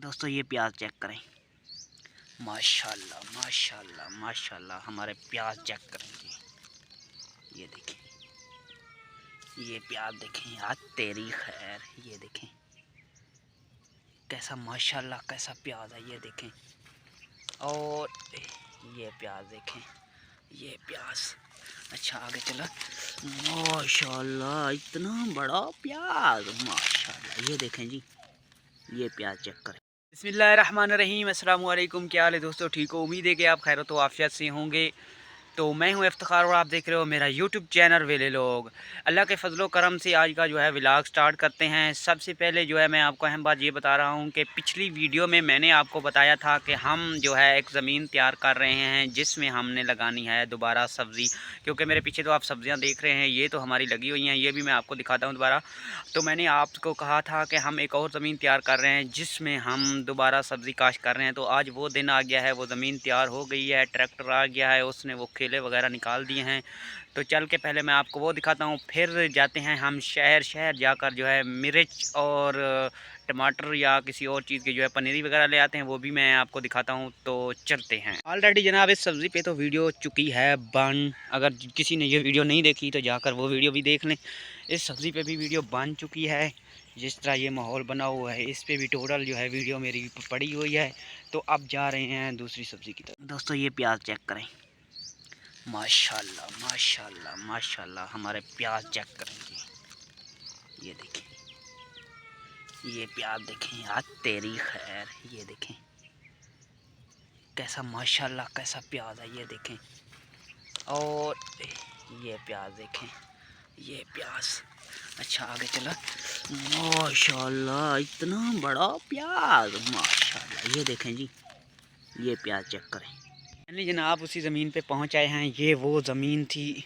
दोस्तों ये प्याज चेक करें। माशाल्लाह माशाल्लाह माशाल्लाह हमारे प्याज चेक करें जी। ये देखें, ये प्याज देखें यार, तेरी खैर। ये देखें कैसा माशाल्लाह कैसा प्याज है, ये देखें। और ये प्याज देखें, ये प्याज। अच्छा आगे चला। माशाल्लाह इतना बड़ा प्याज, माशाल्लाह। ये देखें जी, ये प्याज चेक करें। बिस्मिल्लाहिर्रहमानिर्रहीम। अस्सलाम वालेकुम। क्या हाल है दोस्तों, ठीक हो? उम्मीद है कि आप खैर तो आफियत से होंगे। तो मैं हूं इफ्तिखार और आप देख रहे हो मेरा यूट्यूब चैनल वेले लोग। अल्लाह के फजलो करम से आज का जो है व्लॉग स्टार्ट करते हैं। सबसे पहले जो है मैं आपको अहम बात ये बता रहा हूं कि पिछली वीडियो में मैंने आपको बताया था कि हम जो है एक ज़मीन तैयार कर रहे हैं जिसमें हमने लगानी है दोबारा सब्ज़ी। क्योंकि मेरे पीछे तो आप सब्ज़ियां देख रहे हैं, ये तो हमारी लगी हुई हैं, ये भी मैं आपको दिखाता हूँ दोबारा। तो मैंने आपको कहा था कि हम एक और ज़मीन तैयार कर रहे हैं जिसमें हम दोबारा सब्ज़ी काश्त कर रहे हैं। तो आज वो दिन आ गया है, वो ज़मीन तैयार हो गई है, ट्रैक्टर आ गया है, उसने वो खेले वगैरह निकाल दिए हैं। तो चल के पहले मैं आपको वो दिखाता हूँ, फिर जाते हैं हम शहर जाकर जो है मिर्च और टमाटर या किसी और चीज़ की जो है पनीरी वगैरह ले आते हैं, वो भी मैं आपको दिखाता हूँ। तो चलते हैं। ऑलरेडी जनाब इस सब्ज़ी पे तो वीडियो चुकी है बन। अगर किसी ने ये वीडियो नहीं देखी तो जाकर वो वीडियो भी देख लें। इस सब्ज़ी पे भी वीडियो बन चुकी है। जिस तरह ये माहौल बना हुआ है इस पे भी टोटल जो है वीडियो मेरी पड़ी हुई है। तो अब जा रहे हैं दूसरी सब्ज़ी की तरफ। दोस्तों ये प्याज चेक करें। माशाल्लाह माशाल्लाह माशाल्लाह हमारे प्याज चेक करें जी। ये देखें, ये प्याज देखें यार, तेरी खैर। ये देखें कैसा माशाल्लाह कैसा प्याज है, ये देखें। और ये प्याज देखें, ये प्याज। अच्छा आगे चला। माशाल्लाह इतना बड़ा प्याज, माशाल्लाह। ये देखें जी, ये प्याज चेक करें। फाइनली जनाब उसी ज़मीन पे पहुंच आए हैं। ये वो ज़मीन थी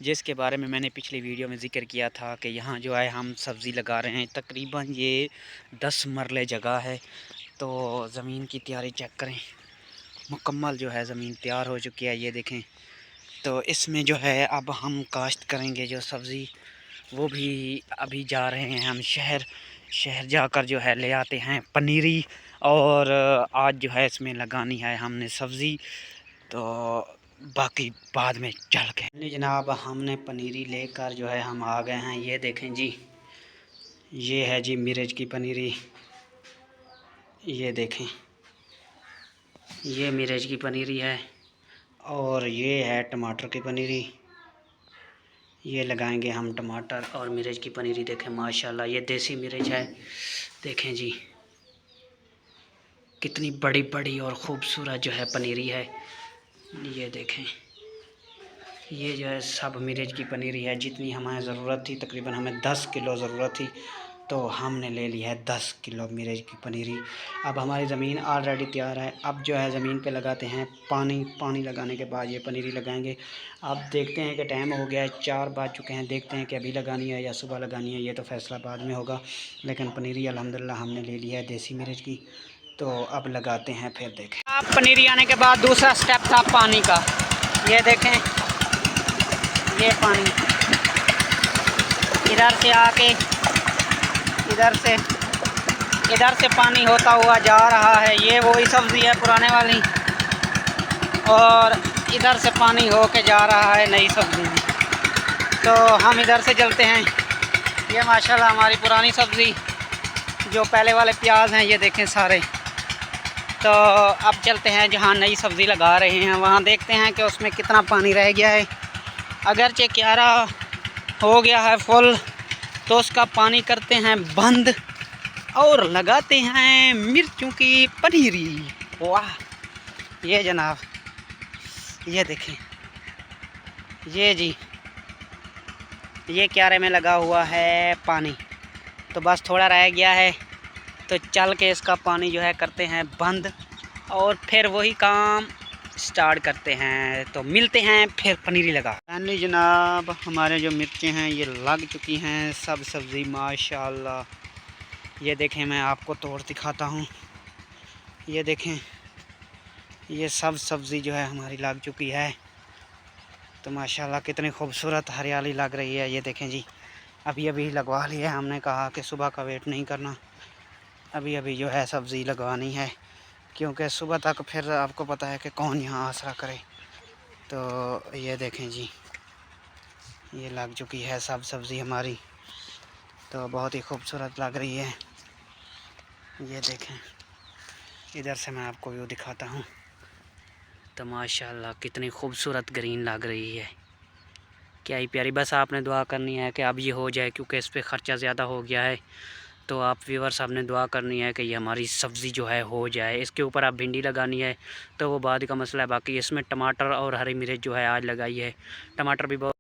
जिसके बारे में मैंने पिछली वीडियो में ज़िक्र किया था कि यहाँ जो है हम सब्ज़ी लगा रहे हैं। तकरीबन ये 10 मरले जगह है। तो ज़मीन की तैयारी चेक करें, मुकम्मल जो है ज़मीन तैयार हो चुकी है, ये देखें। तो इसमें जो है अब हम काश्त करेंगे जो सब्ज़ी, वो भी अभी जा रहे हैं हम शहर जाकर जो है ले आते हैं पनीरी। और आज जो है इसमें लगानी है हमने सब्ज़ी। तो बाकी बाद में चल के जनाब हमने पनीरी लेकर जो है हम आ गए हैं। ये देखें जी, ये है जी मिर्च की पनीरी। ये देखें, ये मिर्च की पनीरी है। और ये है टमाटर की पनीरी। ये लगाएंगे हम टमाटर और मिर्च की पनीरी। देखें माशाल्लाह ये देसी मिर्च है। देखें जी कितनी बड़ी बड़ी और ख़ूबसूरत जो है पनीरी है। ये देखें, ये जो है सब मिर्च की पनीरी है। जितनी हमें ज़रूरत थी, तकरीबन हमें 10 किलो ज़रूरत थी, तो हमने ले ली है 10 किलो मिर्च की पनीरी। अब हमारी ज़मीन ऑलरेडी तैयार है। अब जो है ज़मीन पे लगाते हैं पानी लगाने के बाद ये पनीरी लगाएंगे। अब देखते हैं कि टाइम हो गया है, 4 बज चुके हैं। देखते हैं कि अभी लगानी है या सुबह लगानी है, ये तो फ़ैसला बाद में होगा। लेकिन पनीरी अल्हम्दुलिल्लाह हमने ले ली है देसी मिर्च की। तो अब लगाते हैं, फिर देखें। अब पनीरी आने के बाद दूसरा स्टेप था पानी का। ये देखें, ये पानी इधर से आके इधर से पानी होता हुआ जा रहा है। ये वही सब्ज़ी है पुराने वाली, और इधर से पानी होके जा रहा है नई सब्ज़ी में। तो हम इधर से चलते हैं। ये माशाल्लाह हमारी पुरानी सब्ज़ी, जो पहले वाले प्याज हैं ये देखें सारे। तो अब चलते हैं जहाँ नई सब्ज़ी लगा रहे हैं, वहाँ देखते हैं कि उसमें कितना पानी रह गया है। अगरचे क्यारा हो गया है फुल, तो उसका पानी करते हैं बंद और लगाते हैं मिर्चों की पनीरी। वाह, ये जनाब, ये देखें, ये जी, ये क्यारे में लगा हुआ है पानी। तो बस थोड़ा रह गया है, तो चल के इसका पानी जो है करते हैं बंद और फिर वही काम स्टार्ट करते हैं। तो मिलते हैं फिर पनीरी लगा। फाइनली जनाब हमारे जो मिर्चें हैं ये लग चुकी हैं सब सब्ज़ी माशाल्लाह। ये देखें, मैं आपको तोड़ दिखाता हूँ। ये देखें, ये सब सब्ज़ी जो है हमारी लग चुकी है। तो माशाल्लाह कितनी खूबसूरत हरियाली लग रही है। ये देखें जी, अभी लगवा लिया। हमने कहा कि सुबह का वेट नहीं करना, अभी अभी जो है सब्ज़ी लगवानी है, क्योंकि सुबह तक फिर आपको पता है कि कौन यहाँ आसरा करे। तो ये देखें जी, ये लग चुकी है सब सब्ज़ी हमारी, तो बहुत ही खूबसूरत लग रही है। ये देखें, इधर से मैं आपको व्यू दिखाता हूँ, तो माशाल्लाह कितनी खूबसूरत ग्रीन लग रही है, क्या ही प्यारी। बस आपने दुआ करनी है कि अब ये हो जाए, क्योंकि इस पे ख़र्चा ज़्यादा हो गया है। तो आप व्यूअर्स आपने दुआ करनी है कि ये हमारी सब्ज़ी जो है हो जाए। इसके ऊपर आप भिंडी लगानी है तो वो बाद का मसला है, बाकी इसमें टमाटर और हरी मिर्च जो है आज लगाई है। टमाटर भी बहुत